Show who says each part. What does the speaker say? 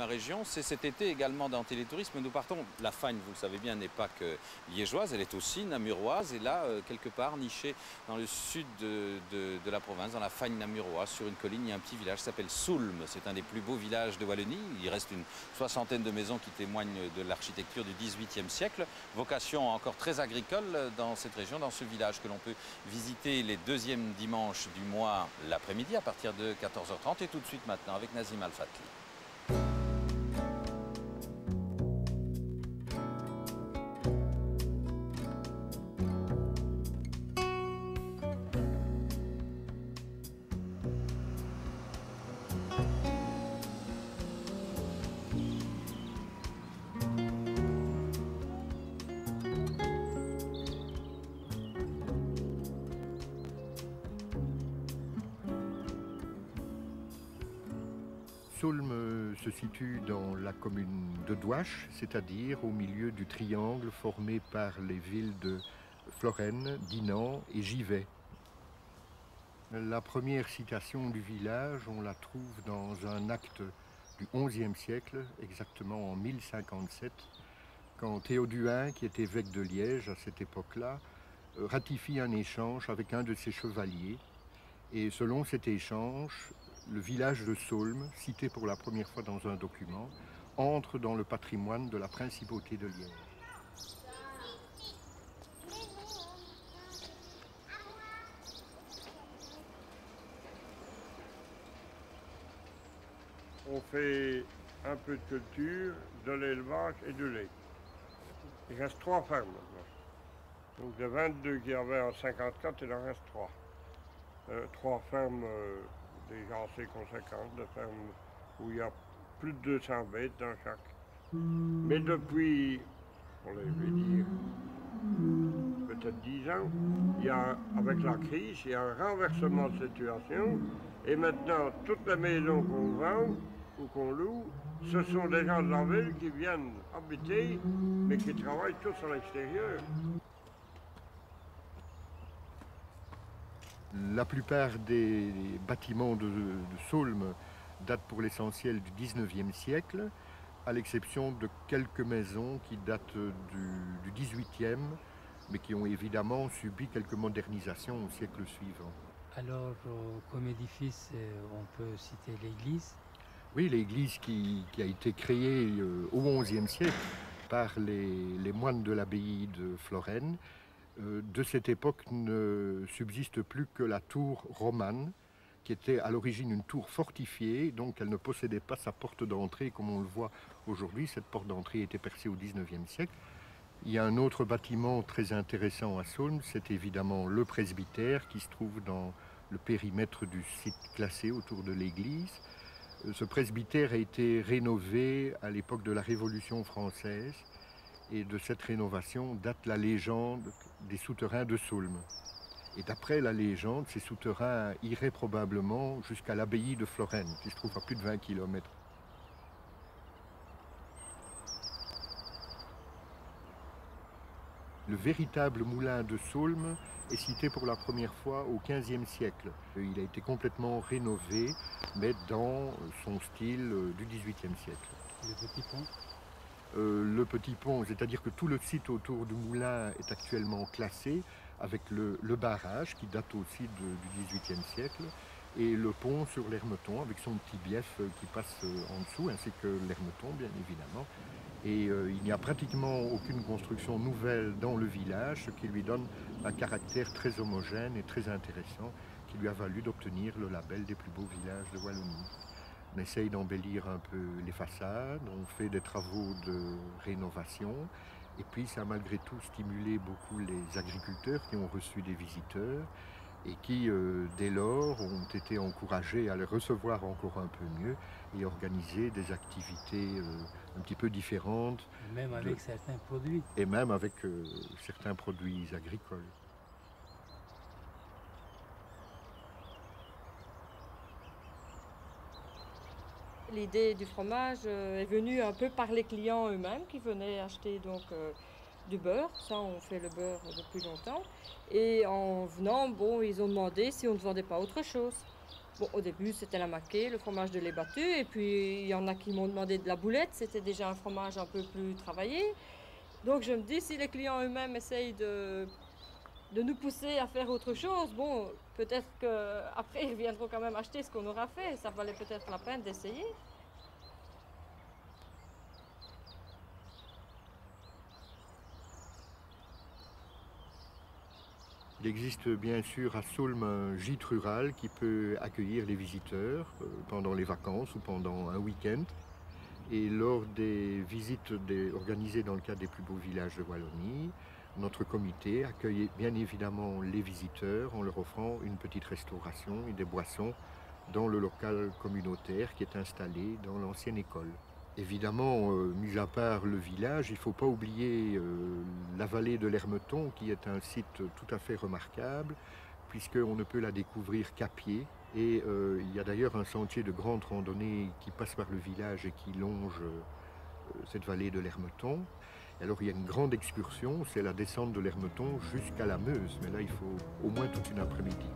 Speaker 1: ma région. C'est cet été également dans Télétourisme. Nous partons, la Fagne, vous le savez bien, n'est pas que liégeoise, elle est aussi namuroise. Et là, quelque part, nichée dans le sud de la province, dans la Fagne namuroise, sur une colline, il y a un petit village qui s'appelle Soulmes. C'est un des plus beaux villages de Wallonie. Il reste une soixantaine de maisons qui témoignent de l'architecture du XVIIIe siècle. Vocation encore très agricole dans cette région, dans ce village que l'on peut visiter les deuxièmes dimanches du mois l'après-midi à partir de 14h30 et tout de suite maintenant avec Nazim Al-Fatli.
Speaker 2: Soulmes se situe dans la commune de Douache, c'est-à-dire au milieu du triangle formé par les villes de Florène, Dinan et Givet. La première citation du village, on la trouve dans un acte du XIe siècle, exactement en 1057, quand Théoduin, qui était évêque de Liège à cette époque-là, ratifie un échange avec un de ses chevaliers. Et selon cet échange, le village de Soulmes, cité pour la première fois dans un document, entre dans le patrimoine de la principauté de Liège.
Speaker 3: On fait un peu de culture, de l'élevage et du lait. Il reste 3 fermes maintenant. Donc de 22 qu'il y avait en 54, il en reste 3. 3 fermes déjà assez conséquentes, de fermes où il y a plus de 200 bêtes dans chaque. Mais depuis, on va dire, peut-être 10 ans, il y a, avec la crise, il y a un renversement de situation. Et maintenant, toutes les maisons qu'on vend ou qu'on loue, ce sont des gens de la ville qui viennent habiter, mais qui travaillent tous à l'extérieur.
Speaker 2: La plupart des bâtiments de Soulmes datent pour l'essentiel du XIXe siècle, à l'exception de quelques maisons qui datent du XVIIIe, mais qui ont évidemment subi quelques modernisations au siècle suivant.
Speaker 4: Alors, comme édifice, on peut citer l'église.
Speaker 2: Oui, l'église qui a été créée au XIe siècle par les moines de l'abbaye de Florène. De cette époque ne subsiste plus que la tour romane, qui était à l'origine une tour fortifiée, donc elle ne possédait pas sa porte d'entrée comme on le voit aujourd'hui. Cette porte d'entrée était percée au XIXe siècle. Il y a un autre bâtiment très intéressant à Soulmes, c'est évidemment le presbytère qui se trouve dans le périmètre du site classé autour de l'église. Ce presbytère a été rénové à l'époque de la Révolution française. Et de cette rénovation date la légende des souterrains de Soulmes. Et d'après la légende, ces souterrains iraient probablement jusqu'à l'abbaye de Florène, qui se trouve à plus de 20 km. Le véritable moulin de Soulmes est cité pour la première fois au XVe siècle. Il a été complètement rénové, mais dans son style du XVIIIe siècle.
Speaker 4: Le petit pont.
Speaker 2: Le petit pont, c'est-à-dire que tout le site autour du moulin est actuellement classé avec le barrage qui date aussi du XVIIIe siècle et le pont sur l'Hermeton avec son petit bief qui passe en dessous ainsi que l'Hermeton bien évidemment. Et il n'y a pratiquement aucune construction nouvelle dans le village, ce qui lui donne un caractère très homogène et très intéressant qui lui a valu d'obtenir le label des plus beaux villages de Wallonie. On essaye d'embellir un peu les façades, on fait des travaux de rénovation et puis ça a malgré tout stimulé beaucoup les agriculteurs qui ont reçu des visiteurs et qui, dès lors, ont été encouragés à les recevoir encore un peu mieux et organiser des activités un petit peu différentes.
Speaker 4: Même avec certains produits.
Speaker 2: Et même avec certains produits agricoles.
Speaker 5: L'idée du fromage est venue un peu par les clients eux-mêmes qui venaient acheter donc du beurre. Ça, on fait le beurre depuis longtemps. Et en venant, bon, ils ont demandé si on ne vendait pas autre chose. Bon, au début, c'était la maquée, le fromage de lait battu, et puis il y en a qui m'ont demandé de la boulette, c'était déjà un fromage un peu plus travaillé. Donc je me dis, si les clients eux-mêmes essayent de nous pousser à faire autre chose, bon, peut-être qu'après ils viendront quand même acheter ce qu'on aura fait, ça valait peut-être la peine d'essayer.
Speaker 2: Il existe bien sûr à Saulmes un gîte rural qui peut accueillir les visiteurs pendant les vacances ou pendant un week-end. Et lors des visites organisées dans le cadre des plus beaux villages de Wallonie, notre comité accueille bien évidemment les visiteurs en leur offrant une petite restauration et des boissons dans le local communautaire qui est installé dans l'ancienne école. Évidemment, mis à part le village, il ne faut pas oublier la vallée de l'Hermeton qui est un site tout à fait remarquable puisqu'on ne peut la découvrir qu'à pied. Et il y a d'ailleurs un sentier de grande randonnée qui passe par le village et qui longe cette vallée de l'Hermeton. Alors il y a une grande excursion, c'est la descente de l'Hermeton jusqu'à la Meuse, mais là il faut au moins toute une après-midi.